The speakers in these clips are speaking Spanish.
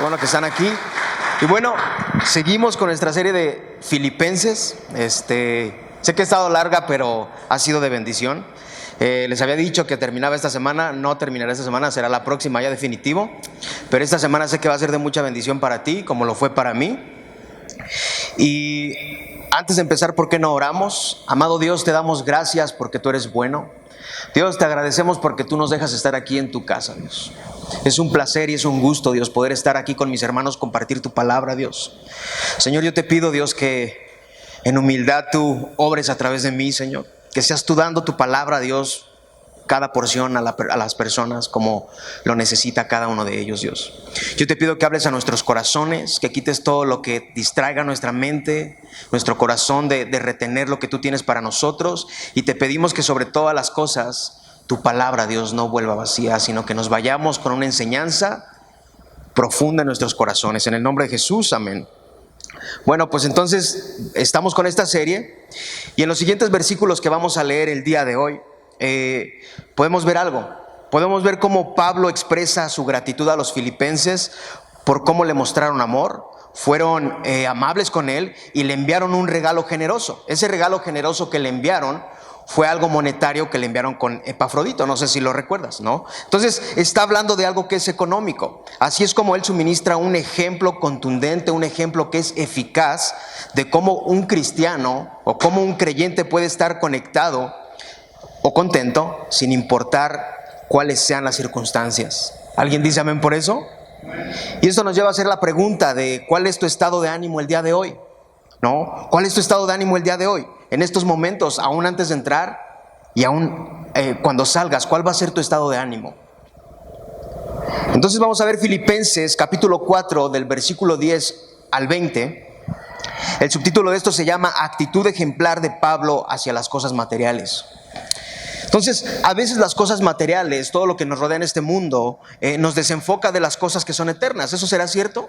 Qué bueno que están aquí. Y bueno, seguimos con nuestra serie de Filipenses. Sé que ha estado larga, pero ha sido de bendición. Les había dicho que terminaba esta semana. No terminará esta semana, será la próxima ya definitivo. Pero esta semana sé que va a ser de mucha bendición para ti, como lo fue para mí. Y antes de empezar, ¿por qué no oramos? Amado Dios, te damos gracias porque tú eres bueno. Dios, te agradecemos porque tú nos dejas estar aquí en tu casa, Dios. Es un placer y es un gusto, Dios, poder estar aquí con mis hermanos, compartir tu palabra, Dios. Señor, yo te pido, Dios, que en humildad tú obres a través de mí, Señor. Que seas tú dando tu palabra, Dios, cada porción a las personas como lo necesita cada uno de ellos, Dios. Yo te pido que hables a nuestros corazones, que quites todo lo que distraiga nuestra mente, nuestro corazón de retener lo que tú tienes para nosotros. Y te pedimos que sobre todas las cosas tu palabra, Dios, no vuelva vacía, sino que nos vayamos con una enseñanza profunda en nuestros corazones. En el nombre de Jesús, amén. Bueno, pues entonces estamos con esta serie y en los siguientes versículos que vamos a leer el día de hoy, podemos ver algo. Podemos ver cómo Pablo expresa su gratitud a los filipenses por cómo le mostraron amor. Fueron amables con él y le enviaron un regalo generoso. Ese regalo generoso que le enviaron fue algo monetario que le enviaron con Epafrodito, no sé si lo recuerdas, ¿no? Entonces está hablando de algo que es económico. Así es como él suministra un ejemplo contundente, un ejemplo que es eficaz de cómo un cristiano o cómo un creyente puede estar conectado o contento sin importar cuáles sean las circunstancias. ¿Alguien dice amén por eso? Y esto nos lleva a hacer la pregunta de ¿cuál es tu estado de ánimo el día de hoy? ¿No? ¿Cuál es tu estado de ánimo el día de hoy? En estos momentos, aún antes de entrar y aún cuando salgas, ¿cuál va a ser tu estado de ánimo? Entonces vamos a ver Filipenses capítulo 4 del versículo 10 al 20. El subtítulo de esto se llama Actitud ejemplar de Pablo hacia las cosas materiales. Entonces, a veces las cosas materiales, todo lo que nos rodea en este mundo, nos desenfoca de las cosas que son eternas. ¿Eso será cierto?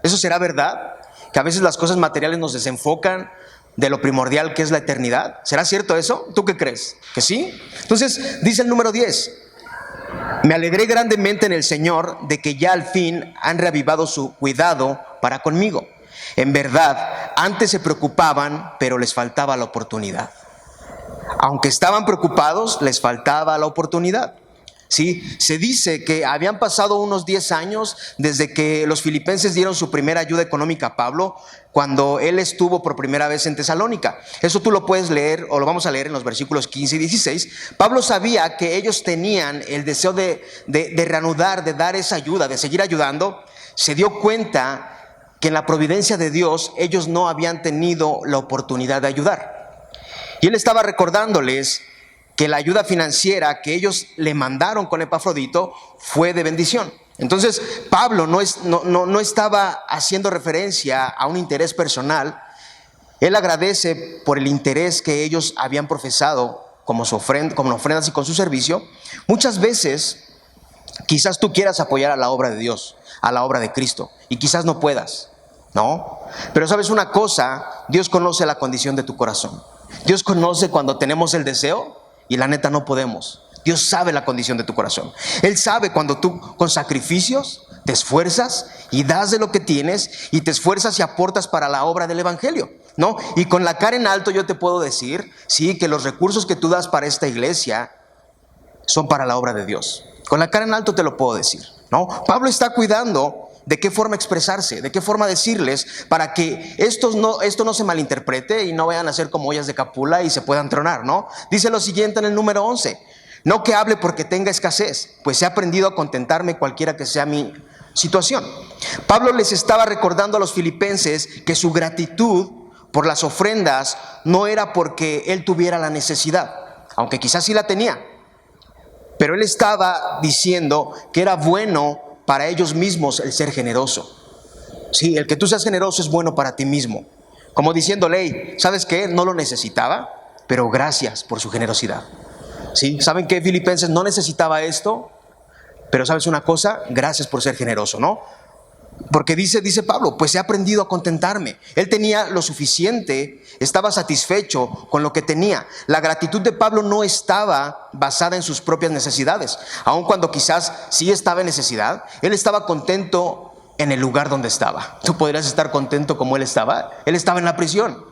¿Eso será verdad? Que a veces las cosas materiales nos desenfocan de lo primordial que es la eternidad. ¿Será cierto eso? ¿Tú qué crees? ¿Que sí? Entonces, dice el número 10. Me alegré grandemente en el Señor de que ya al fin han reavivado su cuidado para conmigo. En verdad, antes se preocupaban, pero les faltaba la oportunidad. Aunque estaban preocupados, les faltaba la oportunidad. ¿Sí? Se dice que habían pasado unos 10 años desde que los filipenses dieron su primera ayuda económica a Pablo, cuando él estuvo por primera vez en Tesalónica. Eso tú lo puedes leer, o lo vamos a leer en los versículos 15 y 16. Pablo sabía que ellos tenían el deseo de reanudar, de dar esa ayuda, de seguir ayudando. Se dio cuenta que en la providencia de Dios ellos no habían tenido la oportunidad de ayudar. Y él estaba recordándoles que la ayuda financiera que ellos le mandaron con Epafrodito fue de bendición. Entonces Pablo no estaba haciendo referencia a un interés personal. Él agradece por el interés que ellos habían profesado como ofrendas y con su servicio. Muchas veces quizás tú quieras apoyar a la obra de Dios, a la obra de Cristo, y quizás no puedas, ¿no? Pero sabes una cosa, Dios conoce la condición de tu corazón. Dios conoce cuando tenemos el deseo y la neta no podemos. Dios sabe la condición de tu corazón. Él sabe cuando tú con sacrificios te esfuerzas y das de lo que tienes y te esfuerzas y aportas para la obra del evangelio, ¿no? Y con la cara en alto yo te puedo decir, sí, que los recursos que tú das para esta iglesia son para la obra de Dios. Con la cara en alto te lo puedo decir, ¿no? Pablo está cuidando de qué forma expresarse, de qué forma decirles para que esto no se malinterprete y no vayan a ser como ollas de Capula y se puedan tronar, ¿no? Dice lo siguiente en el número 11. No que hable porque tenga escasez, pues he aprendido a contentarme cualquiera que sea mi situación. Pablo les estaba recordando a los filipenses que su gratitud por las ofrendas no era porque él tuviera la necesidad, aunque quizás sí la tenía. Pero él estaba diciendo que era bueno para ellos mismos el ser generoso. Sí, el que tú seas generoso es bueno para ti mismo. Como diciéndole, hey, ¿sabes qué? No lo necesitaba, pero gracias por su generosidad. ¿Sí? ¿Saben qué? Filipenses no necesitaba esto, pero ¿sabes una cosa? Gracias por ser generoso, ¿no? Porque dice Pablo, pues he aprendido a contentarme. Él tenía lo suficiente, estaba satisfecho con lo que tenía. La gratitud de Pablo no estaba basada en sus propias necesidades. Aun cuando quizás sí estaba en necesidad, él estaba contento en el lugar donde estaba. ¿Tú podrías estar contento como él estaba? Él estaba en la prisión.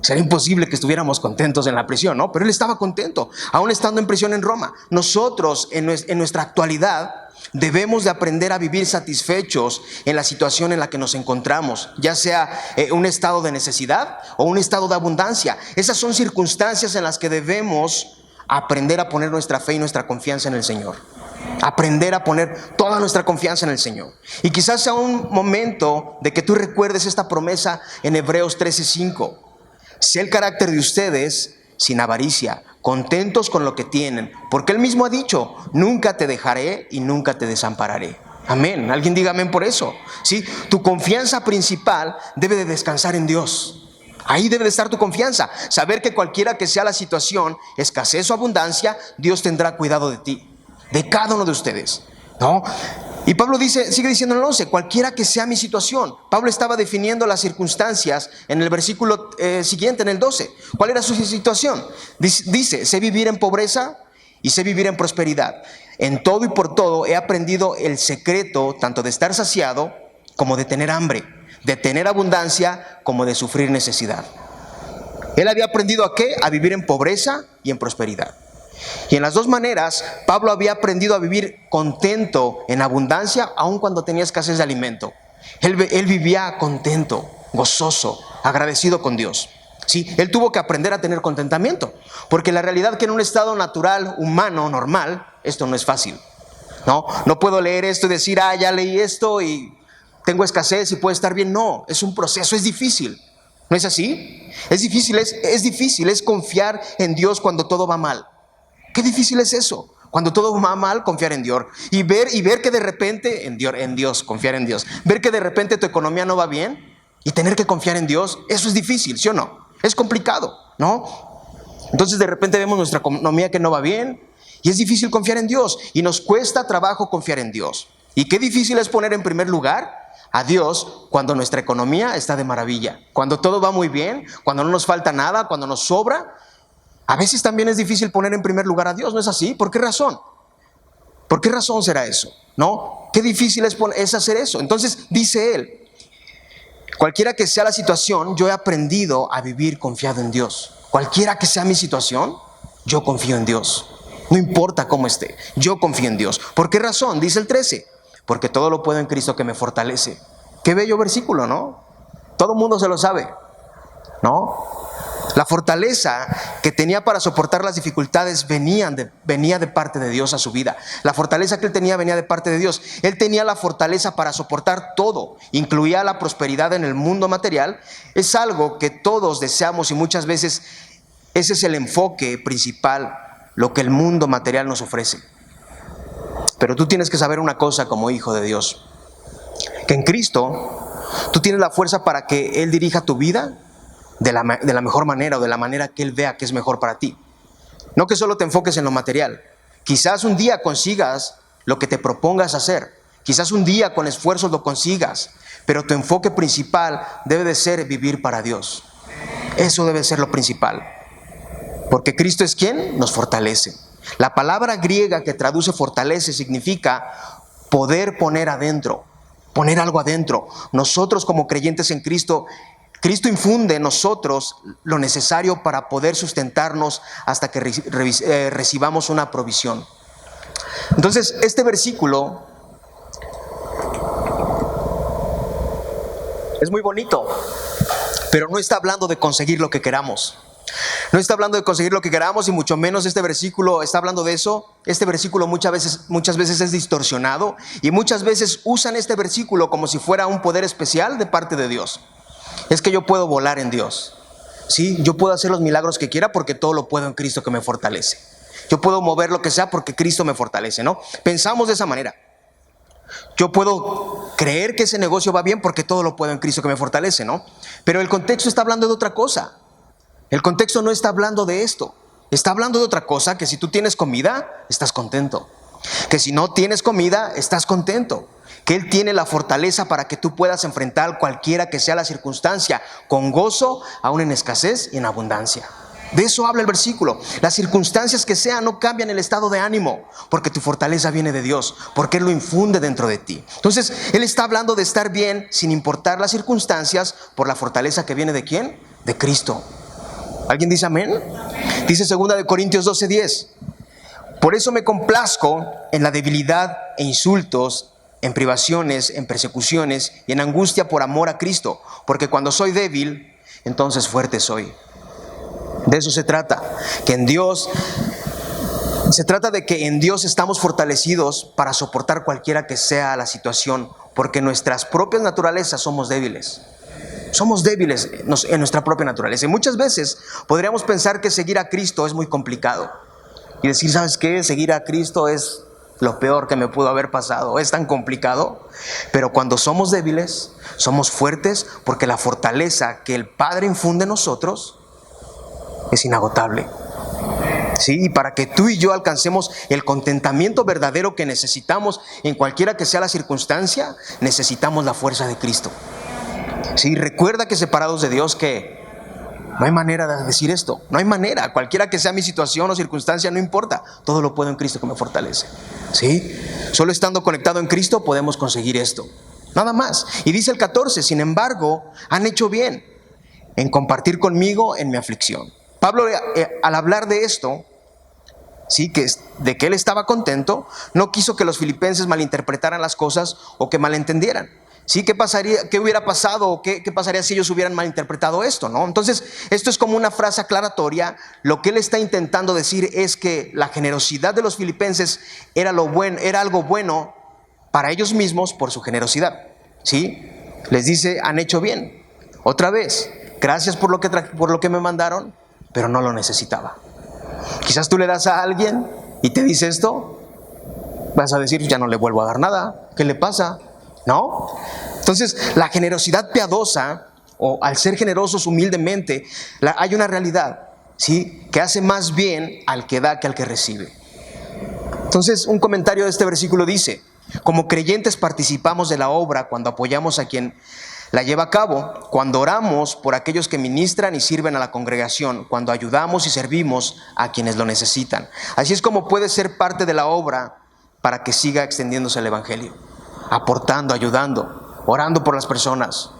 Sería imposible que estuviéramos contentos en la prisión, ¿no? Pero él estaba contento, aún estando en prisión en Roma. Nosotros, en nuestra actualidad, debemos de aprender a vivir satisfechos en la situación en la que nos encontramos, ya sea un estado de necesidad o un estado de abundancia. Esas son circunstancias en las que debemos aprender a poner nuestra fe y nuestra confianza en el Señor. Aprender a poner toda nuestra confianza en el Señor. Y quizás sea un momento de que tú recuerdes esta promesa en Hebreos 13:5. Sé el carácter de ustedes sin avaricia, contentos con lo que tienen, porque Él mismo ha dicho: nunca te dejaré y nunca te desampararé. Amén. Alguien diga amén por eso. ¿Sí? Tu confianza principal debe de descansar en Dios. Ahí debe de estar tu confianza. Saber que cualquiera que sea la situación, escasez o abundancia, Dios tendrá cuidado de ti, de cada uno de ustedes, ¿no? Y Pablo sigue diciendo en el 11, cualquiera que sea mi situación. Pablo estaba definiendo las circunstancias en el versículo siguiente, en el 12. ¿Cuál era su situación? Dice, sé vivir en pobreza y sé vivir en prosperidad. En todo y por todo he aprendido el secreto tanto de estar saciado como de tener hambre, de tener abundancia como de sufrir necesidad. Él había aprendido ¿a qué? A vivir en pobreza y en prosperidad. Y en las dos maneras, Pablo había aprendido a vivir contento en abundancia, aun cuando tenía escasez de alimento. Él vivía contento, gozoso, agradecido con Dios. Sí, él tuvo que aprender a tener contentamiento, porque la realidad es que en un estado natural, humano, normal, esto no es fácil. No puedo leer esto y decir, ya leí esto y tengo escasez y puedo estar bien. No, es un proceso, es difícil. ¿No es así? Es difícil, es confiar en Dios cuando todo va mal. Qué difícil es eso, cuando todo va mal, confiar en Dios y ver que de repente, confiar en Dios, ver que de repente tu economía no va bien y tener que confiar en Dios, eso es difícil, ¿sí o no? Es complicado, ¿no? Entonces de repente vemos nuestra economía que no va bien y es difícil confiar en Dios y nos cuesta trabajo confiar en Dios. Y qué difícil es poner en primer lugar a Dios cuando nuestra economía está de maravilla, cuando todo va muy bien, cuando no nos falta nada, cuando nos sobra. A veces también es difícil poner en primer lugar a Dios, ¿no es así? ¿Por qué razón? ¿Por qué razón será eso? ¿No? Qué difícil es hacer eso. Entonces dice él, cualquiera que sea la situación, yo he aprendido a vivir confiado en Dios. Cualquiera que sea mi situación, yo confío en Dios. No importa cómo esté, yo confío en Dios. ¿Por qué razón? Dice el 13, porque todo lo puedo en Cristo que me fortalece. Qué bello versículo, ¿no? Todo el mundo se lo sabe, ¿no? La fortaleza que tenía para soportar las dificultades venía de parte de Dios a su vida. La fortaleza que él tenía venía de parte de Dios. Él tenía la fortaleza para soportar todo, incluía la prosperidad en el mundo material. Es algo que todos deseamos y muchas veces ese es el enfoque principal, lo que el mundo material nos ofrece. Pero tú tienes que saber una cosa como hijo de Dios, que en Cristo tú tienes la fuerza para que Él dirija tu vida de la mejor manera o de la manera que Él vea que es mejor para ti. No que solo te enfoques en lo material. Quizás un día consigas lo que te propongas hacer. Quizás un día con esfuerzos lo consigas. Pero tu enfoque principal debe de ser vivir para Dios. Eso debe ser lo principal. Porque Cristo es quien nos fortalece. La palabra griega que traduce fortalece significa poder poner adentro. Poner algo adentro. Nosotros como creyentes en Cristo infunde en nosotros lo necesario para poder sustentarnos hasta que recibamos una provisión. Entonces, este versículo es muy bonito, pero no está hablando de conseguir lo que queramos. No está hablando de conseguir lo que queramos y mucho menos este versículo está hablando de eso. Este versículo muchas veces es distorsionado y muchas veces usan este versículo como si fuera un poder especial de parte de Dios. Es que yo puedo volar en Dios. Sí, yo puedo hacer los milagros que quiera porque todo lo puedo en Cristo que me fortalece. Yo puedo mover lo que sea porque Cristo me fortalece, ¿no? Pensamos de esa manera. Yo puedo creer que ese negocio va bien porque todo lo puedo en Cristo que me fortalece, ¿no? Pero el contexto está hablando de otra cosa. El contexto no está hablando de esto. Está hablando de otra cosa, que si tú tienes comida, estás contento. Que si no tienes comida, estás contento. Que Él tiene la fortaleza para que tú puedas enfrentar cualquiera que sea la circunstancia con gozo, aún en escasez y en abundancia. De eso habla el versículo. Las circunstancias que sean no cambian el estado de ánimo, porque tu fortaleza viene de Dios, porque Él lo infunde dentro de ti. Entonces, Él está hablando de estar bien sin importar las circunstancias, por la fortaleza que viene ¿de quién? De Cristo. ¿Alguien dice amén? Dice 2 Corintios 12:10. Por eso me complazco en la debilidad e insultos, en privaciones, en persecuciones y en angustia por amor a Cristo, porque cuando soy débil, entonces fuerte soy. De eso se trata, se trata de que en Dios estamos fortalecidos para soportar cualquiera que sea la situación, porque nuestras propias naturalezas somos débiles. Somos débiles en nuestra propia naturaleza. Y muchas veces podríamos pensar que seguir a Cristo es muy complicado. Y decir, ¿sabes qué? Seguir a Cristo es lo peor que me pudo haber pasado. Es tan complicado. Pero cuando somos débiles, somos fuertes, porque la fortaleza que el Padre infunde en nosotros es inagotable. Sí, y para que tú y yo alcancemos el contentamiento verdadero que necesitamos en cualquiera que sea la circunstancia, necesitamos la fuerza de Cristo. Sí, recuerda que separados de Dios, que no hay manera de decir esto. No hay manera. Cualquiera que sea mi situación o circunstancia, no importa. Todo lo puedo en Cristo que me fortalece. ¿Sí? Solo estando conectado en Cristo podemos conseguir esto. Nada más. Y dice el 14, sin embargo, han hecho bien en compartir conmigo en mi aflicción. Pablo, al hablar de esto, sí, de que él estaba contento, no quiso que los filipenses malinterpretaran las cosas o que malentendieran. ¿Sí? ¿Qué hubiera pasado? ¿Qué pasaría si ellos hubieran malinterpretado esto? ¿No? Entonces, esto es como una frase aclaratoria. Lo que él está intentando decir es que la generosidad de los filipenses era algo bueno para ellos mismos por su generosidad. ¿Sí? Les dice, han hecho bien. Otra vez, gracias por lo que me mandaron, pero no lo necesitaba. Quizás tú le das a alguien y te dice esto, vas a decir, ya no le vuelvo a dar nada. ¿Qué le pasa? ¿No? Entonces, la generosidad piadosa, o al ser generosos humildemente, hay una realidad, ¿sí? Que hace más bien al que da que al que recibe. Entonces, un comentario de este versículo dice, como creyentes participamos de la obra cuando apoyamos a quien la lleva a cabo, cuando oramos por aquellos que ministran y sirven a la congregación, cuando ayudamos y servimos a quienes lo necesitan. Así es como puede ser parte de la obra para que siga extendiéndose el evangelio. Aportando, ayudando, orando por las personas.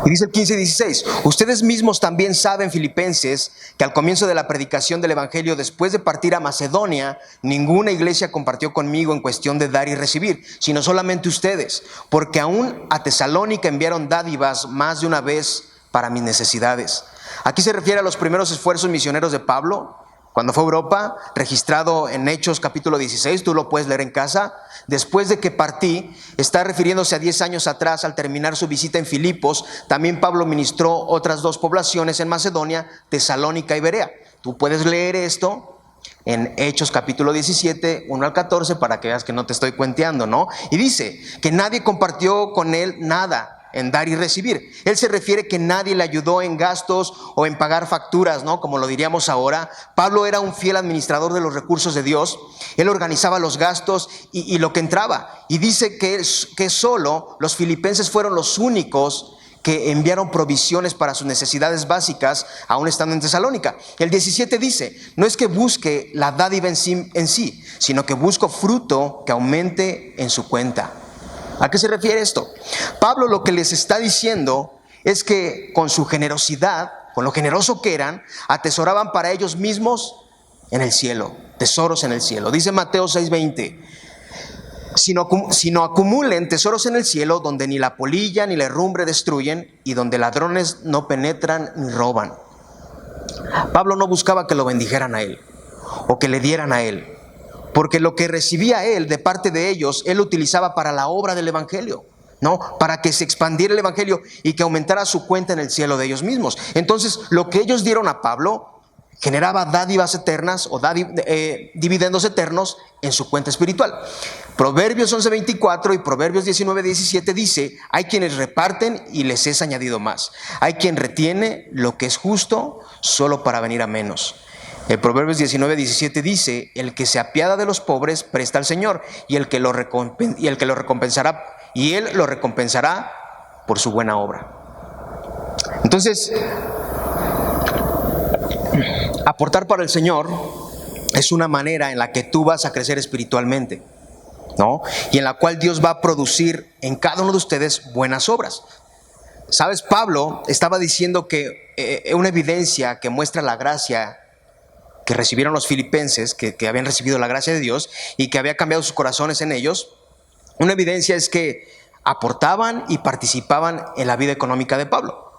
Y dice el 15 y 16, ustedes mismos también saben, filipenses, que al comienzo de la predicación del evangelio, después de partir a Macedonia, ninguna iglesia compartió conmigo en cuestión de dar y recibir, sino solamente ustedes, porque aún a Tesalónica enviaron dádivas más de una vez para mis necesidades. Aquí se refiere a los primeros esfuerzos misioneros de Pablo, cuando fue a Europa, registrado en Hechos capítulo 16, tú lo puedes leer en casa. Después de que partí, está refiriéndose a 10 años atrás, al terminar su visita en Filipos. También Pablo ministró otras 2 poblaciones en Macedonia, Tesalónica y Berea. Tú puedes leer esto en Hechos capítulo 17, 1 al 14, para que veas que no te estoy cuenteando, ¿no? Y dice que nadie compartió con él nada en dar y recibir. Él se refiere que nadie le ayudó en gastos o en pagar facturas, ¿no? Como lo diríamos ahora. Pablo era un fiel administrador de los recursos de Dios. Él organizaba los gastos y lo que entraba. Y dice que solo los filipenses fueron los únicos que enviaron provisiones para sus necesidades básicas, aún estando en Tesalónica. El 17 dice, no es que busque la dádiva en sí, sino que busco fruto que aumente en su cuenta. ¿A qué se refiere esto? Pablo lo que les está diciendo es que con su generosidad, con lo generoso que eran, atesoraban para ellos mismos en el cielo, tesoros en el cielo. Dice Mateo 6:20, sino acumulen tesoros en el cielo, donde ni la polilla ni la herrumbre destruyen y donde ladrones no penetran ni roban. Pablo no buscaba que lo bendijeran a él o que le dieran a él, porque lo que recibía él de parte de ellos, él lo utilizaba para la obra del evangelio, ¿no? Para que se expandiera el evangelio y que aumentara su cuenta en el cielo de ellos mismos. Entonces, lo que ellos dieron a Pablo generaba dádivas eternas o dividendos eternos en su cuenta espiritual. Proverbios 11:24 y Proverbios 19:17 dice, hay quienes reparten y les es añadido más. Hay quien retiene lo que es justo solo para venir a menos. El Proverbios 19:17 dice, el que se apiada de los pobres presta al Señor y él lo recompensará por su buena obra. Entonces, Aportar para el Señor es una manera en la que tú vas a crecer espiritualmente, ¿no? Y en la cual Dios va a producir en cada uno de ustedes buenas obras. ¿Sabes? Pablo estaba diciendo que una evidencia que muestra la gracia que recibieron los filipenses, que habían recibido la gracia de Dios y que había cambiado sus corazones en ellos, una evidencia es que aportaban y participaban en la vida económica de Pablo.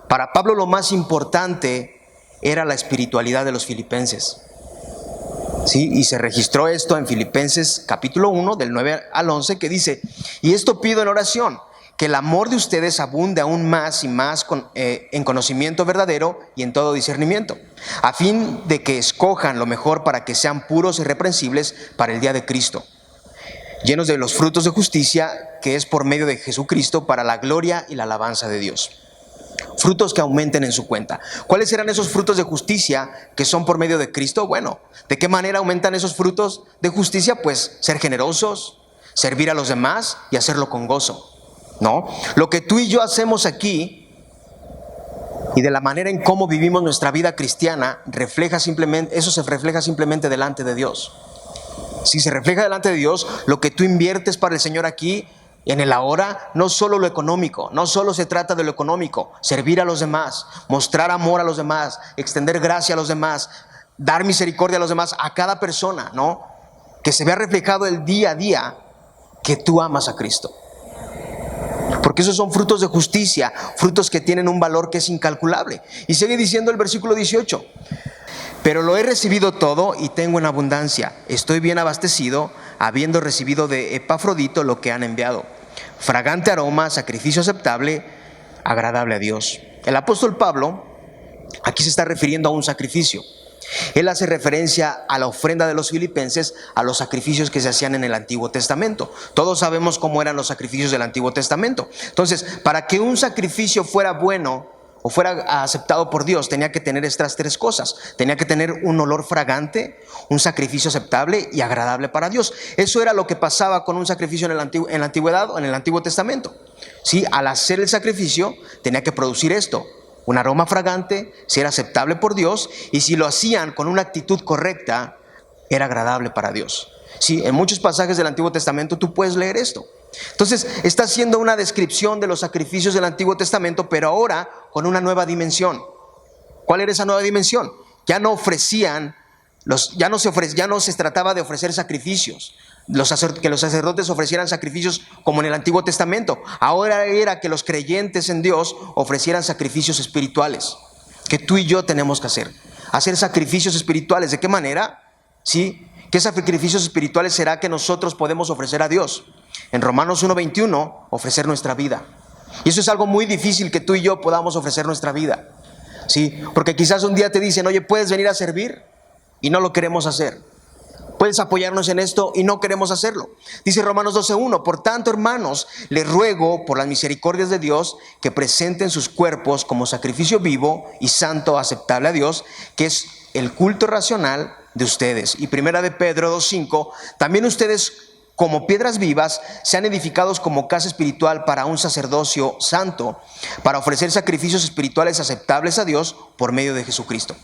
Para Pablo lo más importante era la espiritualidad de los filipenses. ¿Sí? Y se registró esto en Filipenses capítulo 1, del 9 al 11, que dice: y esto pido en oración, que el amor de ustedes abunde aún más y más en conocimiento verdadero y en todo discernimiento, a fin de que escojan lo mejor para que sean puros e irreprensibles para el día de Cristo, llenos de los frutos de justicia, que es por medio de Jesucristo, para la gloria y la alabanza de Dios. Frutos que aumenten en su cuenta. ¿Cuáles serán esos frutos de justicia que son por medio de Cristo? Bueno, ¿de qué manera aumentan esos frutos de justicia? Pues ser generosos, servir a los demás y hacerlo con gozo, ¿no? Lo que tú y yo hacemos aquí y de la manera en cómo vivimos nuestra vida cristiana eso se refleja simplemente delante de Dios. Si se refleja delante de Dios, lo que tú inviertes para el Señor aquí en el ahora, no solo lo económico, no solo se trata de lo económico, servir a los demás, mostrar amor a los demás, extender gracia a los demás, dar misericordia a los demás, a cada persona, ¿no? Que se vea reflejado el día a día que tú amas a Cristo. Porque esos son frutos de justicia, frutos que tienen un valor que es incalculable. Y sigue diciendo el versículo 18: pero lo he recibido todo y tengo en abundancia. Estoy bien abastecido, habiendo recibido de Epafrodito lo que han enviado. Fragante aroma, sacrificio aceptable, agradable a Dios. El apóstol Pablo aquí se está refiriendo a un sacrificio. Él hace referencia a la ofrenda de los filipenses, a los sacrificios que se hacían en el Antiguo Testamento. Todos sabemos cómo eran los sacrificios del Antiguo Testamento. Entonces, para que un sacrificio fuera bueno o fuera aceptado por Dios, tenía que tener estas tres cosas. Tenía que tener un olor fragante, un sacrificio aceptable y agradable para Dios. Eso era lo que pasaba con un sacrificio en la antigüedad o en el Antiguo Testamento. ¿Sí? Al hacer el sacrificio, tenía que producir esto: un aroma fragante, si era aceptable por Dios, y si lo hacían con una actitud correcta, era agradable para Dios. Sí, en muchos pasajes del Antiguo Testamento tú puedes leer esto. Entonces está haciendo una descripción de los sacrificios del Antiguo Testamento, pero ahora con una nueva dimensión. ¿Cuál era esa nueva dimensión? Ya no se trataba de ofrecer sacrificios, que los sacerdotes ofrecieran sacrificios como en el Antiguo Testamento. Ahora era que los creyentes en Dios ofrecieran sacrificios espirituales, que tú y yo tenemos que hacer sacrificios espirituales. ¿De qué manera? ¿Sí? ¿Qué sacrificios espirituales será que nosotros podemos ofrecer a Dios? En Romanos 1:21, ofrecer nuestra vida. Y eso es algo muy difícil, que tú y yo podamos ofrecer nuestra vida, ¿sí? Porque quizás un día te dicen: oye, ¿puedes venir a servir? Y no lo queremos hacer. ¿Puedes apoyarnos en esto? Y no queremos hacerlo. Dice Romanos 12:1: por tanto, hermanos, les ruego por las misericordias de Dios que presenten sus cuerpos como sacrificio vivo y santo, aceptable a Dios, que es el culto racional de ustedes. Y primera de Pedro 2:5: también ustedes, como piedras vivas, sean edificados como casa espiritual para un sacerdocio santo, para ofrecer sacrificios espirituales aceptables a Dios por medio de Jesucristo.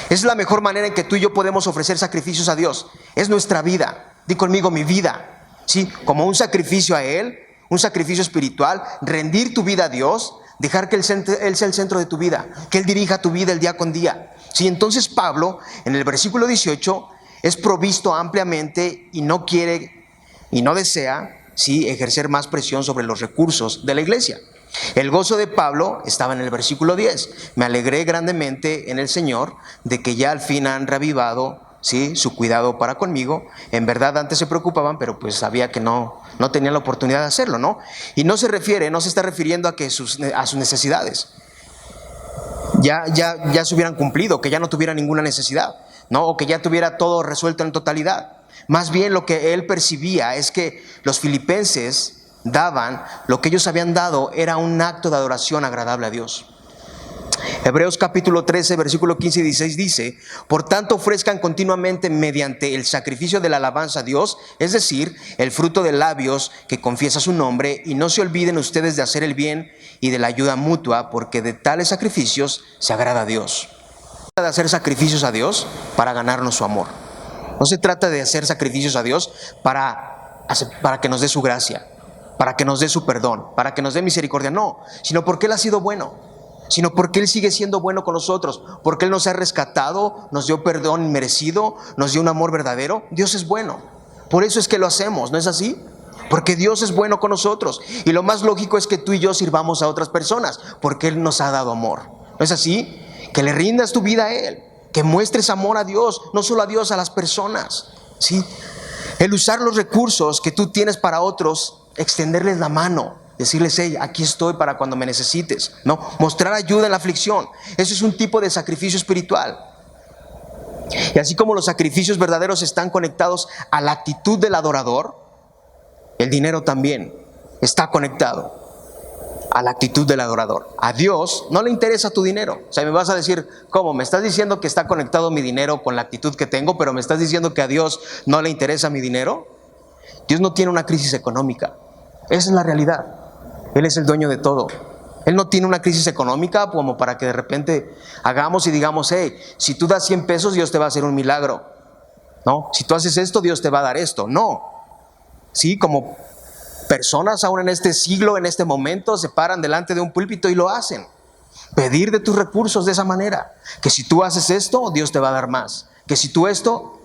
Es la mejor manera en que tú y yo podemos ofrecer sacrificios a Dios. Es nuestra vida. Di conmigo: mi vida. ¿Sí? Como un sacrificio a Él, un sacrificio espiritual, rendir tu vida a Dios, dejar que Él sea el centro de tu vida, que Él dirija tu vida el día con día. ¿Sí? Entonces Pablo, en el versículo 18, es provisto ampliamente y no quiere y no desea, ¿sí?, ejercer más presión sobre los recursos de la iglesia. El gozo de Pablo estaba en el versículo 10. Me alegré grandemente en el Señor de que ya al fin han reavivado, ¿sí?, su cuidado para conmigo. En verdad antes se preocupaban, pero pues sabía que no tenían la oportunidad de hacerlo, ¿no? Y no se está refiriendo a sus necesidades. Ya se hubieran cumplido, que ya no tuviera ninguna necesidad, ¿no? O que ya tuviera todo resuelto en totalidad. Más bien lo que él percibía es que los filipenses daban, lo que ellos habían dado era un acto de adoración agradable a Dios. Hebreos capítulo 13, versículo 15 y 16 dice: por tanto ofrezcan continuamente mediante el sacrificio de la alabanza a Dios, es decir, el fruto de labios que confiesa su nombre, y no se olviden ustedes de hacer el bien y de la ayuda mutua, porque de tales sacrificios se agrada a Dios. de hacer sacrificios a Dios para ganarnos su amor. No se trata de hacer sacrificios a Dios para que nos dé su gracia, para que nos dé su perdón, para que nos dé misericordia. No, sino porque Él ha sido bueno, sino porque Él sigue siendo bueno con nosotros, porque Él nos ha rescatado, nos dio perdón merecido, nos dio un amor verdadero. Dios es bueno. Por eso es que lo hacemos, ¿no es así? Porque Dios es bueno con nosotros. Y lo más lógico es que tú y yo sirvamos a otras personas, porque Él nos ha dado amor. ¿No es así? Que le rindas tu vida a Él, que muestres amor a Dios, no solo a Dios, a las personas, ¿sí? El usar los recursos que tú tienes para otros, extenderles la mano, decirles, hey, aquí estoy para cuando me necesites, ¿no? Mostrar ayuda en la aflicción. Eso es un tipo de sacrificio espiritual. Y así como los sacrificios verdaderos están conectados a la actitud del adorador, el dinero también está conectado a la actitud del adorador. A Dios no le interesa tu dinero. O sea, me vas a decir, ¿cómo? Me estás diciendo que está conectado mi dinero con la actitud que tengo, pero me estás diciendo que a Dios no le interesa mi dinero. Dios no tiene una crisis económica. Esa es la realidad. Él es el dueño de todo. Él no tiene una crisis económica como para que de repente hagamos y digamos, hey, si tú das 100 pesos, Dios te va a hacer un milagro. No, si tú haces esto, Dios te va a dar esto. No. Sí, como personas aún en este siglo, en este momento, se paran delante de un púlpito y lo hacen. Pedir de tus recursos de esa manera. Que si tú haces esto, Dios te va a dar más. Que si tú esto,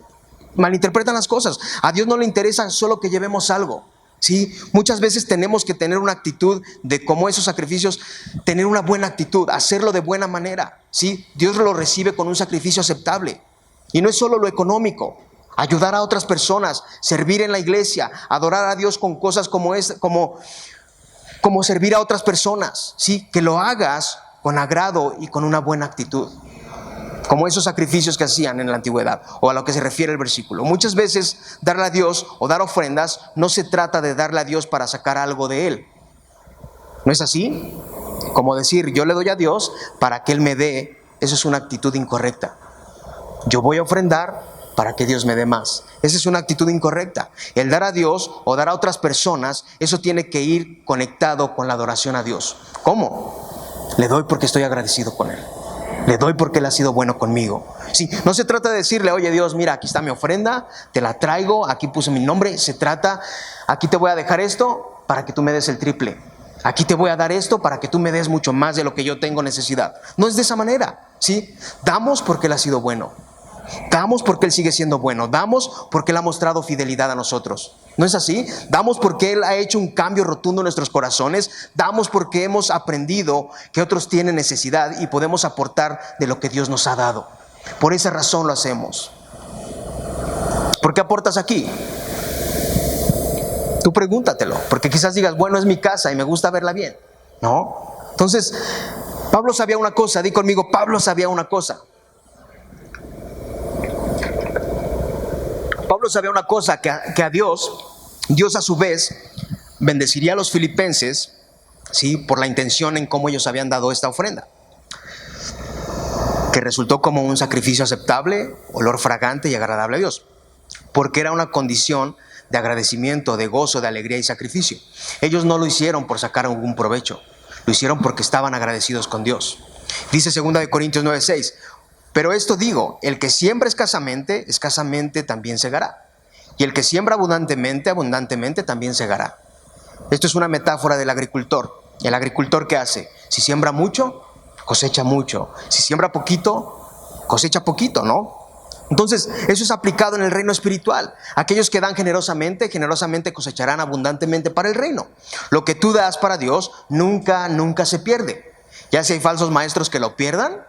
malinterpretan las cosas. A Dios no le interesa solo que llevemos algo. ¿Sí? Muchas veces tenemos que tener una actitud de como esos sacrificios, tener una buena actitud, hacerlo de buena manera. ¿Sí? Dios lo recibe con un sacrificio aceptable. Y no es solo lo económico. Ayudar a otras personas, servir en la iglesia, adorar a Dios con cosas como servir a otras personas, ¿sí? Que lo hagas con agrado y con una buena actitud, como esos sacrificios que hacían en la antigüedad, o a lo que se refiere el versículo. Muchas veces darle a Dios o dar ofrendas no se trata de darle a Dios para sacar algo de Él. ¿No es así? Como decir, yo le doy a Dios para que Él me dé. Eso es una actitud incorrecta. Yo voy a ofrendar para que Dios me dé más. Esa es una actitud incorrecta. El dar a Dios o dar a otras personas, eso tiene que ir conectado con la adoración a Dios. ¿Cómo? Le doy porque estoy agradecido con Él. Le doy porque Él ha sido bueno conmigo. Sí, no se trata de decirle, oye Dios, mira, aquí está mi ofrenda, te la traigo, aquí puse mi nombre. Se trata, aquí te voy a dejar esto para que tú me des el triple. Aquí te voy a dar esto para que tú me des mucho más de lo que yo tengo necesidad. No es de esa manera, ¿sí? Damos porque Él ha sido bueno. Damos porque Él sigue siendo bueno. Damos porque Él ha mostrado fidelidad a nosotros. ¿No es así? Damos porque Él ha hecho un cambio rotundo en nuestros corazones. Damos porque hemos aprendido que otros tienen necesidad y podemos aportar de lo que Dios nos ha dado. Por esa razón lo hacemos. ¿Por qué aportas aquí? Tú pregúntatelo, porque quizás digas, bueno, es mi casa y me gusta verla bien. ¿No? Entonces, Pablo sabía una cosa. Di conmigo, Pablo sabía una cosa. Pablo sabía una cosa, que a Dios a su vez bendeciría a los filipenses, ¿sí? Por la intención en cómo ellos habían dado esta ofrenda, que resultó como un sacrificio aceptable, olor fragante y agradable a Dios, porque era una condición de agradecimiento, de gozo, de alegría y sacrificio. Ellos no lo hicieron por sacar algún provecho, lo hicieron porque estaban agradecidos con Dios. Dice 2 Corintios 9:6, pero esto digo, el que siembra escasamente, escasamente también segará. Y el que siembra abundantemente, abundantemente también segará. Esto es una metáfora del agricultor. ¿El agricultor qué hace? Si siembra mucho, cosecha mucho. Si siembra poquito, cosecha poquito, ¿no? Entonces, eso es aplicado en el reino espiritual. Aquellos que dan generosamente, generosamente cosecharán abundantemente para el reino. Lo que tú das para Dios nunca se pierde. Ya si hay falsos maestros que lo pierdan,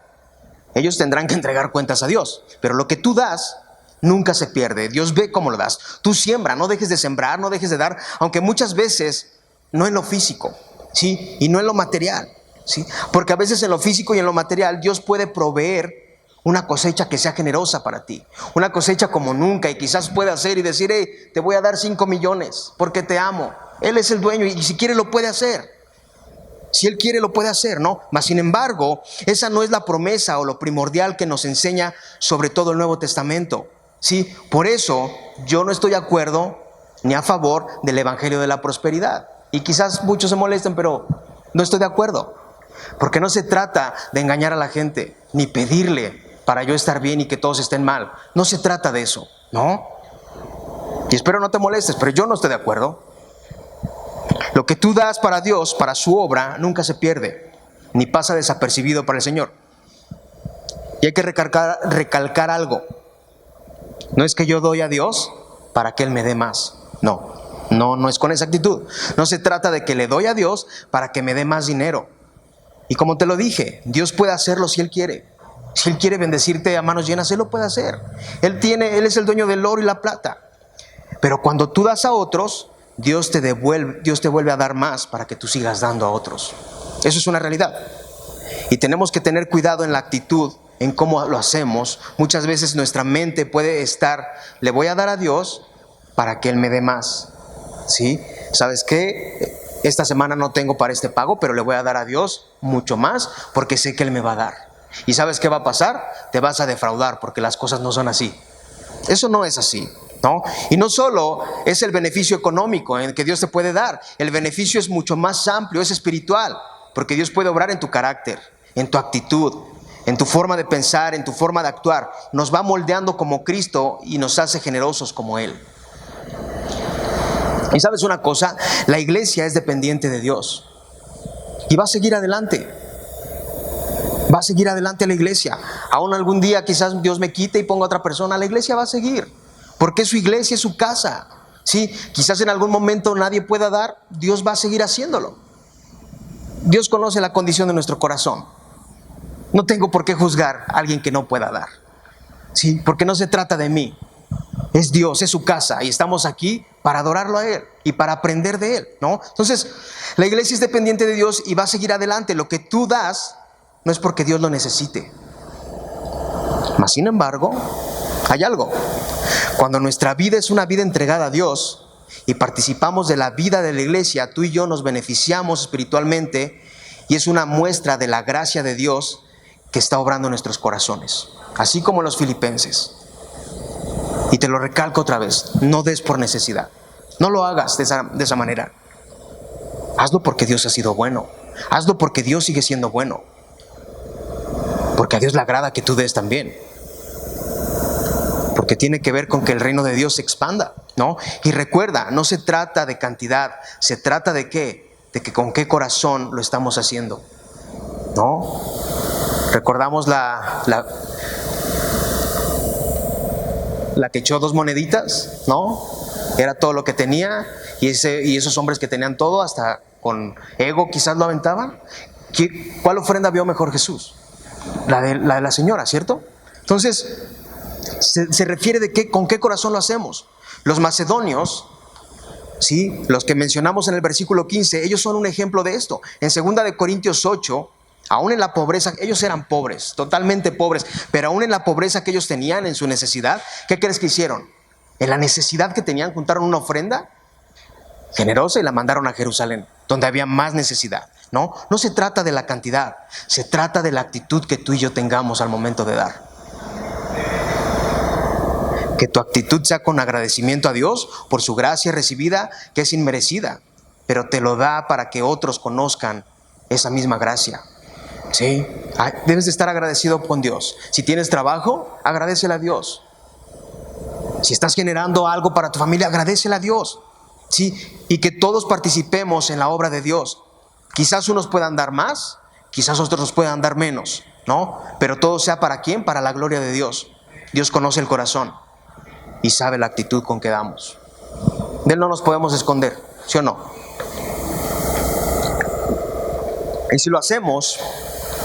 ellos tendrán que entregar cuentas a Dios. Pero lo que tú das nunca se pierde. Dios ve cómo lo das. Tú siembra, no dejes de sembrar, no dejes de dar, aunque muchas veces no en lo físico, ¿sí? Y no en lo material, ¿sí? Porque a veces en lo físico y en lo material Dios puede proveer una cosecha que sea generosa para ti. Una cosecha como nunca, y quizás puede hacer y decir, hey, te voy a dar 5 millones porque te amo. Él es el dueño y si quiere lo puede hacer. Si Él quiere lo puede hacer, ¿no? Mas sin embargo, esa no es la promesa o lo primordial que nos enseña sobre todo el Nuevo Testamento, ¿sí? Por eso yo no estoy de acuerdo ni a favor del evangelio de la prosperidad. Y quizás muchos se molesten, pero no estoy de acuerdo. Porque no se trata de engañar a la gente, ni pedirle para yo estar bien y que todos estén mal. No se trata de eso, ¿no? Y espero no te molestes, pero yo no estoy de acuerdo. Lo que tú das para Dios, para su obra, nunca se pierde, ni pasa desapercibido para el Señor. Y hay que recalcar algo. No es que yo doy a Dios para que Él me dé más. No es con esa actitud. No se trata de que le doy a Dios para que me dé más dinero. Y como te lo dije, Dios puede hacerlo si Él quiere. Si Él quiere bendecirte a manos llenas, Él lo puede hacer. Él es el dueño del oro y la plata. Pero cuando tú das a otros, Dios te vuelve a dar más para que tú sigas dando a otros. Eso es una realidad. Y tenemos que tener cuidado en la actitud, en cómo lo hacemos. Muchas veces nuestra mente puede estar, le voy a dar a Dios para que Él me dé más. ¿Sí? ¿Sabes qué? Esta semana no tengo para este pago, pero le voy a dar a Dios mucho más porque sé que Él me va a dar. ¿Y sabes qué va a pasar? Te vas a defraudar porque las cosas no son así. Eso no es así, ¿no? Y no solo es el beneficio económico en que Dios te puede dar. El beneficio es mucho más amplio, es espiritual. Porque Dios puede obrar en tu carácter, en tu actitud, en tu forma de pensar, en tu forma de actuar. Nos va moldeando como Cristo y nos hace generosos como Él. Y sabes una cosa, la iglesia es dependiente de Dios y va a seguir adelante. Va a seguir adelante la iglesia. Aún algún día quizás Dios me quite y ponga otra persona, la iglesia va a seguir, porque es su iglesia, es su casa. Sí, quizás en algún momento nadie pueda dar, Dios va a seguir haciéndolo. Dios conoce la condición de nuestro corazón. No tengo por qué juzgar a alguien que no pueda dar. Sí, porque no se trata de mí. Es Dios, es su casa y estamos aquí para adorarlo a Él y para aprender de Él, ¿no? Entonces, la iglesia es dependiente de Dios y va a seguir adelante. Lo que tú das no es porque Dios lo necesite. Mas, sin embargo, hay algo. Cuando nuestra vida es una vida entregada a Dios y participamos de la vida de la iglesia, tú y yo nos beneficiamos espiritualmente y es una muestra de la gracia de Dios que está obrando en nuestros corazones, así como los filipenses. Y te lo recalco otra vez, no des por necesidad. No lo hagas de esa manera. Hazlo porque Dios ha sido bueno. Hazlo porque Dios sigue siendo bueno. Porque a Dios le agrada que tú des también. Porque tiene que ver con que el reino de Dios se expanda, ¿no? Y recuerda, no se trata de cantidad, se trata de qué, de que con qué corazón lo estamos haciendo, ¿no? Recordamos la que echó 2 moneditas, ¿no? Era todo lo que tenía y esos hombres que tenían todo, hasta con ego quizás lo aventaban. ¿Cuál ofrenda vio mejor Jesús? La de la señora, ¿cierto? Entonces, se refiere de con qué corazón lo hacemos. Los macedonios, ¿sí? Los que mencionamos en el versículo 15, ellos son un ejemplo de esto. En 2 Corintios 8, aún en la pobreza, ellos eran pobres, totalmente pobres, pero aún en la pobreza que ellos tenían, en su necesidad, ¿qué crees que hicieron? En la necesidad que tenían, juntaron una ofrenda generosa y la mandaron a Jerusalén, donde había más necesidad. No se trata de la cantidad, se trata de la actitud que tú y yo tengamos al momento de dar. Que tu actitud sea con agradecimiento a Dios por su gracia recibida, que es inmerecida, pero te lo da para que otros conozcan esa misma gracia. ¿Sí? Debes de estar agradecido con Dios. Si tienes trabajo, agradécele a Dios. Si estás generando algo para tu familia, agradécele a Dios. ¿Sí? Y que todos participemos en la obra de Dios. Quizás unos puedan dar más, quizás otros puedan dar menos, ¿no? Pero todo sea ¿para quién? Para la gloria de Dios. Dios conoce el corazón y sabe la actitud con que damos. De Él no nos podemos esconder, ¿sí o no? Y si lo hacemos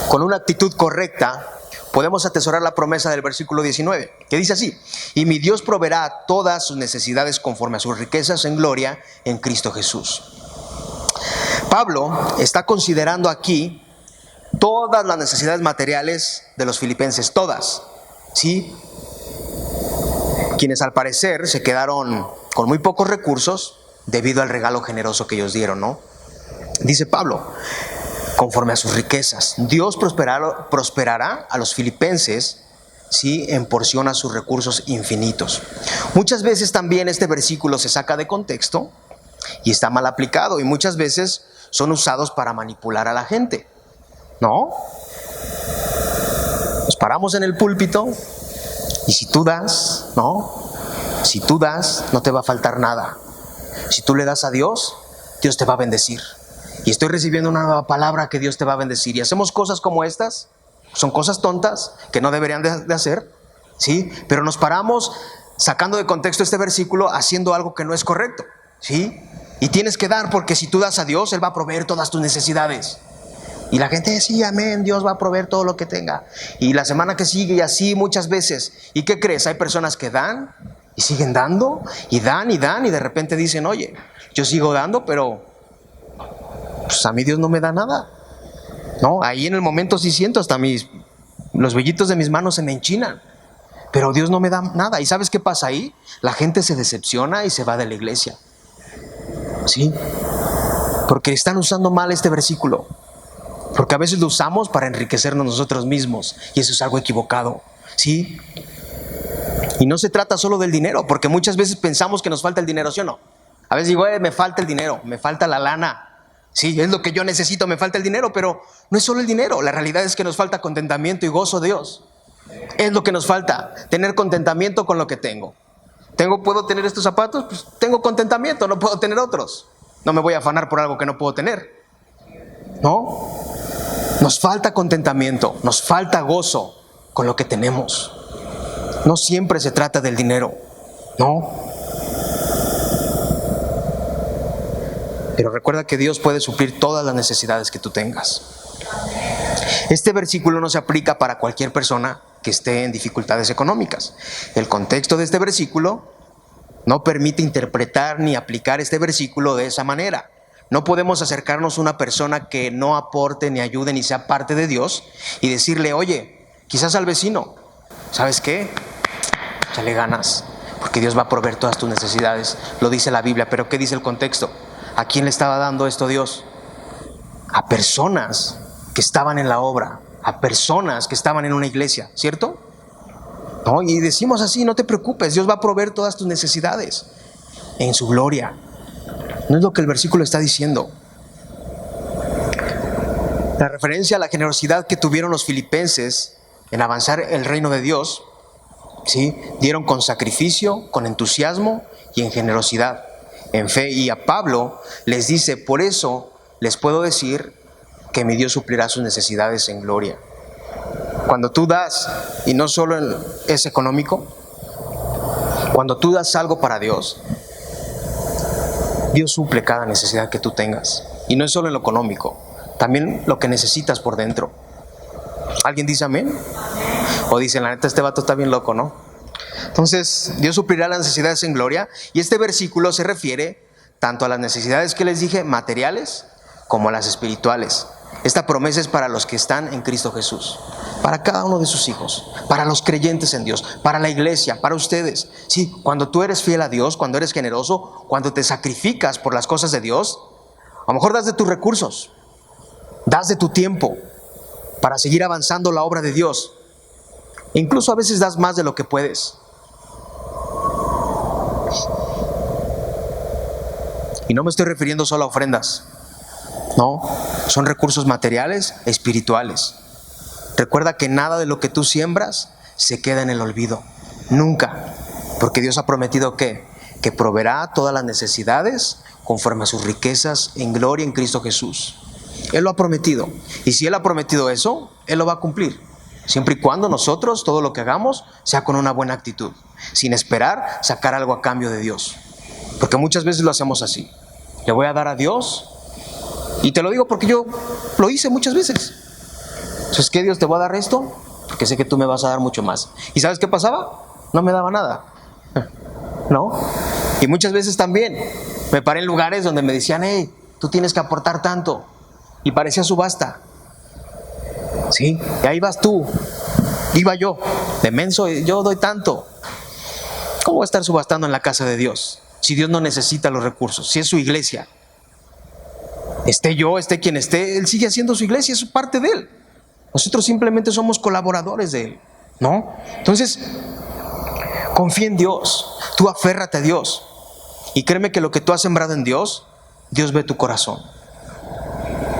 con una actitud correcta, podemos atesorar la promesa del versículo 19, que dice así: y mi Dios proveerá todas sus necesidades conforme a sus riquezas en gloria en Cristo Jesús. Pablo está considerando aquí todas las necesidades materiales de los filipenses, todas, ¿sí? Quienes al parecer se quedaron con muy pocos recursos debido al regalo generoso que ellos dieron, ¿no? Dice Pablo, conforme a sus riquezas, Dios prosperará a los filipenses, ¿sí?, en porción a sus recursos infinitos. Muchas veces también este versículo se saca de contexto y está mal aplicado, y muchas veces son usados para manipular a la gente, ¿no? Nos paramos en el púlpito y si tú das, si tú das, no te va a faltar nada. Si tú le das a Dios, Dios te va a bendecir. Y estoy recibiendo una nueva palabra que Dios te va a bendecir. Y hacemos cosas como estas. Son cosas tontas que no deberían de hacer, ¿sí? Pero nos paramos sacando de contexto este versículo, haciendo algo que no es correcto, ¿sí? Y tienes que dar, porque si tú das a Dios, Él va a proveer todas tus necesidades. Y la gente dice, sí, amén, Dios va a proveer todo lo que tenga. Y la semana que sigue y así muchas veces. ¿Y qué crees? Hay personas que dan y siguen dando y dan y dan y de repente dicen, oye, yo sigo dando, pero pues a mí Dios no me da nada. No, ahí en el momento sí siento hasta los vellitos de mis manos se me enchinan, pero Dios no me da nada. ¿Y sabes qué pasa ahí? La gente se decepciona y se va de la iglesia, ¿sí? Porque están usando mal este versículo, porque a veces lo usamos para enriquecernos nosotros mismos y eso es algo equivocado, ¿sí? Y no se trata solo del dinero, porque muchas veces pensamos que nos falta el dinero, ¿sí o no? A veces digo, me falta el dinero, me falta la lana. Sí, es lo que yo necesito, me falta el dinero, pero no es solo el dinero. La realidad es que nos falta contentamiento y gozo de Dios. Es lo que nos falta, tener contentamiento con lo que tengo. ¿Puedo tener estos zapatos? Pues tengo contentamiento, no puedo tener otros. No me voy a afanar por algo que no puedo tener. ¿No? Nos falta contentamiento, nos falta gozo con lo que tenemos. No siempre se trata del dinero, ¿no? Pero recuerda que Dios puede suplir todas las necesidades que tú tengas. Este versículo no se aplica para cualquier persona que esté en dificultades económicas. El contexto de este versículo no permite interpretar ni aplicar este versículo de esa manera. No podemos acercarnos a una persona que no aporte, ni ayude, ni sea parte de Dios y decirle, oye, quizás al vecino, ¿sabes qué? Échale ganas, porque Dios va a proveer todas tus necesidades. Lo dice la Biblia, pero ¿qué dice el contexto? ¿A quién le estaba dando esto Dios? A personas que estaban en la obra, a personas que estaban en una iglesia, ¿cierto? ¿No? Y decimos así, no te preocupes, Dios va a proveer todas tus necesidades en su gloria. No es lo que el versículo está diciendo. La referencia a la generosidad que tuvieron los filipenses en avanzar el reino de Dios, ¿sí? Dieron con sacrificio, con entusiasmo y en generosidad, en fe. Y a Pablo les dice, por eso les puedo decir que mi Dios suplirá sus necesidades en gloria. Cuando tú das, y no solo es económico, cuando tú das algo para Dios, Dios suple cada necesidad que tú tengas. Y no es solo en lo económico, también lo que necesitas por dentro. ¿Alguien dice amén? O dicen, la neta, este vato está bien loco, ¿no? Entonces, Dios suplirá las necesidades en gloria. Y este versículo se refiere tanto a las necesidades que les dije, materiales, como a las espirituales. Esta promesa es para los que están en Cristo Jesús, para cada uno de sus hijos, para los creyentes en Dios, para la iglesia, para ustedes. Sí, cuando tú eres fiel a Dios, cuando eres generoso, cuando te sacrificas por las cosas de Dios, a lo mejor das de tus recursos, das de tu tiempo para seguir avanzando la obra de Dios. Incluso a veces das más de lo que puedes. Y no me estoy refiriendo solo a ofrendas. No, son recursos materiales, espirituales. Recuerda que nada de lo que tú siembras se queda en el olvido. Nunca. Porque Dios ha prometido que proveerá todas las necesidades conforme a sus riquezas en gloria en Cristo Jesús. Él lo ha prometido. Y si Él ha prometido eso, Él lo va a cumplir. Siempre y cuando nosotros, todo lo que hagamos, sea con una buena actitud. Sin esperar sacar algo a cambio de Dios. Porque muchas veces lo hacemos así. Le voy a dar a Dios. Y te lo digo porque yo lo hice muchas veces. Entonces, ¿qué Dios te va a dar esto? Porque sé que tú me vas a dar mucho más. ¿Y sabes qué pasaba? No me daba nada. ¿No? Y muchas veces también me paré en lugares donde me decían, hey, tú tienes que aportar tanto. Y parecía subasta. ¿Sí? Y ahí vas tú. Iba yo, de menso, yo doy tanto. ¿Cómo voy a estar subastando en la casa de Dios? Si Dios no necesita los recursos, si es su iglesia. Esté yo, esté quien esté, Él sigue haciendo su iglesia, es parte de Él. Nosotros simplemente somos colaboradores de Él, ¿no? Entonces, confía en Dios, tú aférrate a Dios. Y créeme que lo que tú has sembrado en Dios, Dios ve tu corazón.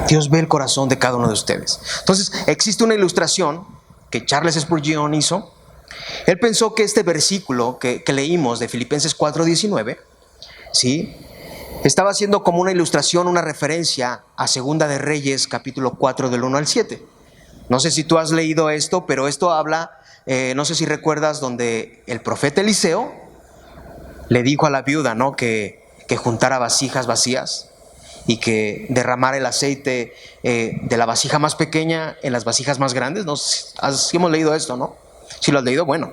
Dios ve el corazón de cada uno de ustedes. Entonces, existe una ilustración que Charles Spurgeon hizo. Él pensó que este versículo que leímos de Filipenses 4:19, ¿sí?, estaba haciendo como una ilustración, una referencia a Segunda de Reyes, capítulo 4, del 1 al 7. No sé si tú has leído esto, pero esto habla, no sé si recuerdas, donde el profeta Eliseo le dijo a la viuda, ¿no?, que juntara vasijas vacías y que derramara el aceite de la vasija más pequeña en las vasijas más grandes. ¿No? Así hemos leído esto, ¿no? Si lo has leído, bueno.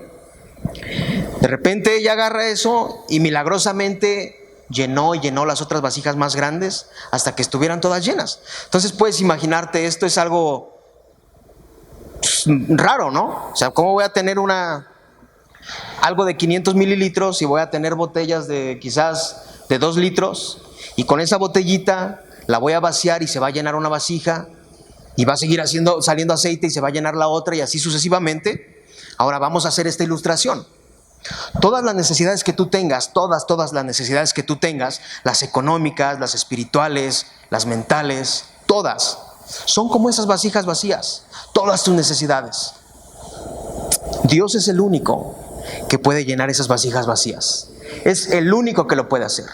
De repente ella agarra eso y milagrosamente llenó las otras vasijas más grandes hasta que estuvieran todas llenas. Entonces puedes imaginarte, esto es algo raro, ¿no? O sea, ¿cómo voy a tener algo de 500 mililitros y voy a tener botellas de quizás de 2 litros y con esa botellita la voy a vaciar y se va a llenar una vasija y va a seguir saliendo aceite y se va a llenar la otra y así sucesivamente? Ahora vamos a hacer esta ilustración. Todas las necesidades que tú tengas, todas las necesidades que tú tengas, las económicas, las espirituales, las mentales, todas, son como esas vasijas vacías, todas tus necesidades. Dios es el único que puede llenar esas vasijas vacías. Es el único que lo puede hacer.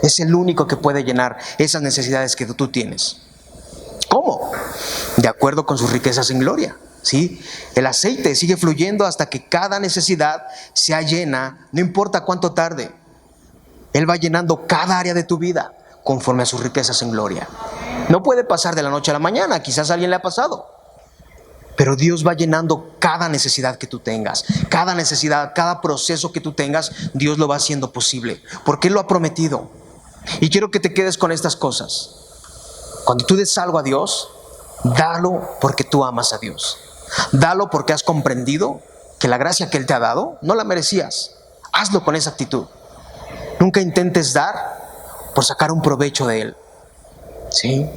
Es el único que puede llenar esas necesidades que tú tienes. ¿Cómo? De acuerdo con sus riquezas en gloria. ¿Sí? El aceite sigue fluyendo hasta que cada necesidad sea llena, no importa cuánto tarde. Él va llenando cada área de tu vida conforme a sus riquezas en gloria. No puede pasar de la noche a la mañana, quizás a alguien le ha pasado. Pero Dios va llenando cada necesidad que tú tengas, cada necesidad, cada proceso que tú tengas, Dios lo va haciendo posible, porque Él lo ha prometido. Y quiero que te quedes con estas cosas. Cuando tú des algo a Dios, dalo porque tú amas a Dios. Dalo porque has comprendido que la gracia que Él te ha dado no la merecías. Hazlo con esa actitud. Nunca intentes dar por sacar un provecho de Él. ¿Sí?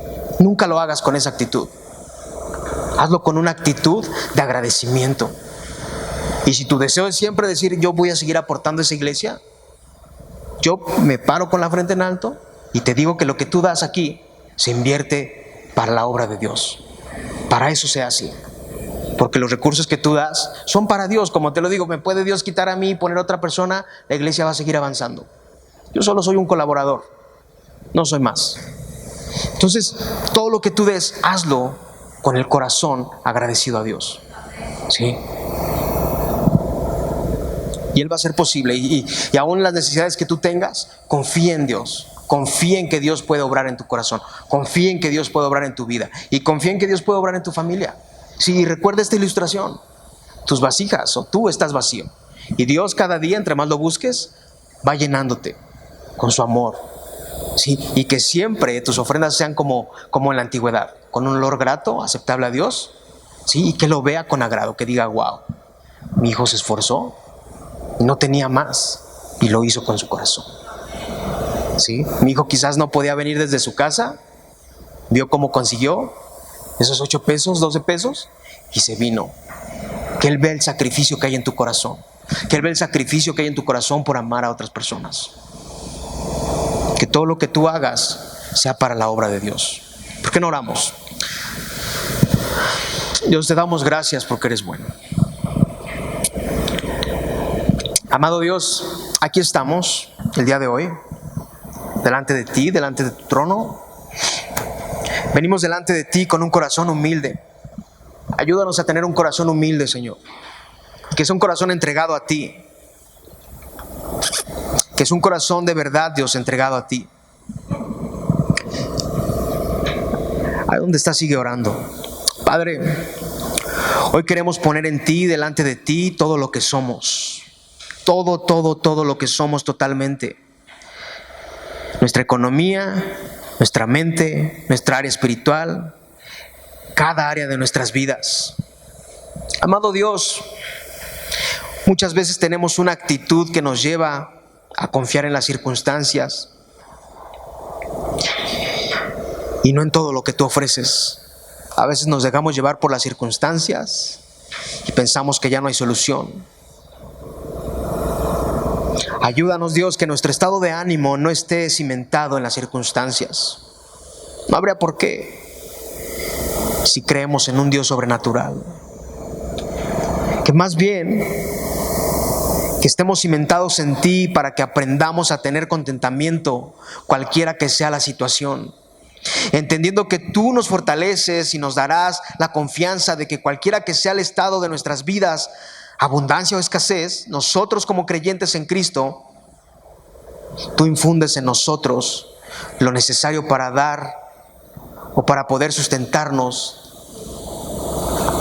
Nunca lo hagas con esa actitud. Hazlo con una actitud de agradecimiento. Y si tu deseo es siempre decir, yo voy a seguir aportando a esa iglesia, yo me paro con la frente en alto y te digo que lo que tú das aquí se invierte para la obra de Dios. Para eso sea así. Porque los recursos que tú das son para Dios. Como te lo digo, me puede Dios quitar a mí y poner a otra persona, la iglesia va a seguir avanzando. Yo solo soy un colaborador, no soy más. Entonces, todo lo que tú des, hazlo con el corazón agradecido a Dios. ¿Sí? Y Él va a ser posible. Y aún las necesidades que tú tengas, confía en Dios. Confía en que Dios puede obrar en tu corazón. Confía en que Dios puede obrar en tu vida. Y confía en que Dios puede obrar en tu familia. Sí, recuerda esta ilustración. Tus vasijas o tú estás vacío. Y Dios cada día, entre más lo busques, va llenándote con su amor. Sí, y que siempre tus ofrendas sean como en la antigüedad, con un olor grato, aceptable a Dios. Sí, y que lo vea con agrado, que diga, wow, mi hijo se esforzó, no tenía más y lo hizo con su corazón. Sí, mi hijo quizás no podía venir desde su casa, vio cómo consiguió esos 8 pesos, 12 pesos y se vino. Que Él vea el sacrificio que hay en tu corazón. Que Él vea el sacrificio que hay en tu corazón por amar a otras personas. Que todo lo que tú hagas sea para la obra de Dios. ¿Por qué no oramos? Dios, te damos gracias porque eres bueno. Amado Dios, aquí estamos el día de hoy, delante de ti, delante de tu trono. Venimos delante de ti con un corazón humilde. Ayúdanos a tener un corazón humilde, Señor. Que es un corazón entregado a ti. Que es un corazón de verdad, Dios, entregado a ti. Ahí donde estás, sigue orando. Padre, hoy queremos poner en ti, delante de ti, todo lo que somos. Todo lo que somos totalmente. Nuestra economía, nuestra mente, nuestra área espiritual, cada área de nuestras vidas. Amado Dios, muchas veces tenemos una actitud que nos lleva a confiar en las circunstancias y no en todo lo que tú ofreces. A veces nos dejamos llevar por las circunstancias y pensamos que ya no hay solución. Ayúdanos, Dios, que nuestro estado de ánimo no esté cimentado en las circunstancias. No habría por qué si creemos en un Dios sobrenatural. que más bien que estemos cimentados en ti para que aprendamos a tener contentamiento cualquiera que sea la situación, entendiendo que tú nos fortaleces y nos darás la confianza de que cualquiera que sea el estado de nuestras vidas, abundancia o escasez, nosotros como creyentes en Cristo, tú infundes en nosotros lo necesario para dar o para poder sustentarnos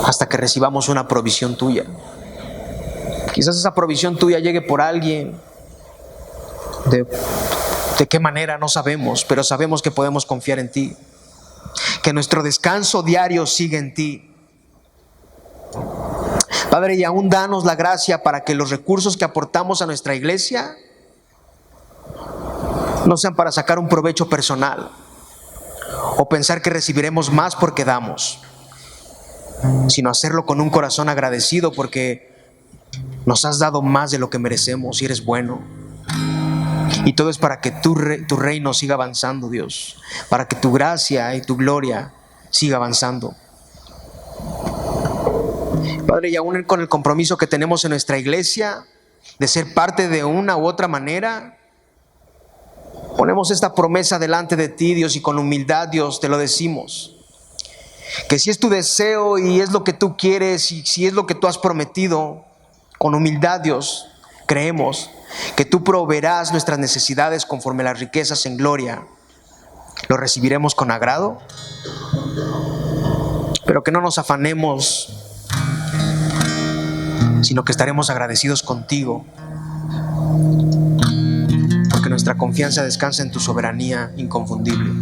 hasta que recibamos una provisión tuya. Quizás esa provisión tuya llegue por alguien. ¿De qué manera? No sabemos, pero sabemos que podemos confiar en ti. Que nuestro descanso diario sigue en ti. Padre, y aún danos la gracia para que los recursos que aportamos a nuestra iglesia no sean para sacar un provecho personal o pensar que recibiremos más porque damos, sino hacerlo con un corazón agradecido porque nos has dado más de lo que merecemos y eres bueno. Y todo es para que tu reino siga avanzando, Dios, para que tu gracia y tu gloria siga avanzando. Padre, y aún con el compromiso que tenemos en nuestra iglesia de ser parte de una u otra manera, ponemos esta promesa delante de ti, Dios, y con humildad, Dios, te lo decimos. Que si es tu deseo y es lo que tú quieres y si es lo que tú has prometido, con humildad, Dios, creemos que tú proveerás nuestras necesidades conforme a las riquezas en gloria. Lo recibiremos con agrado, pero que no nos afanemos, sino que estaremos agradecidos contigo, porque nuestra confianza descansa en tu soberanía inconfundible.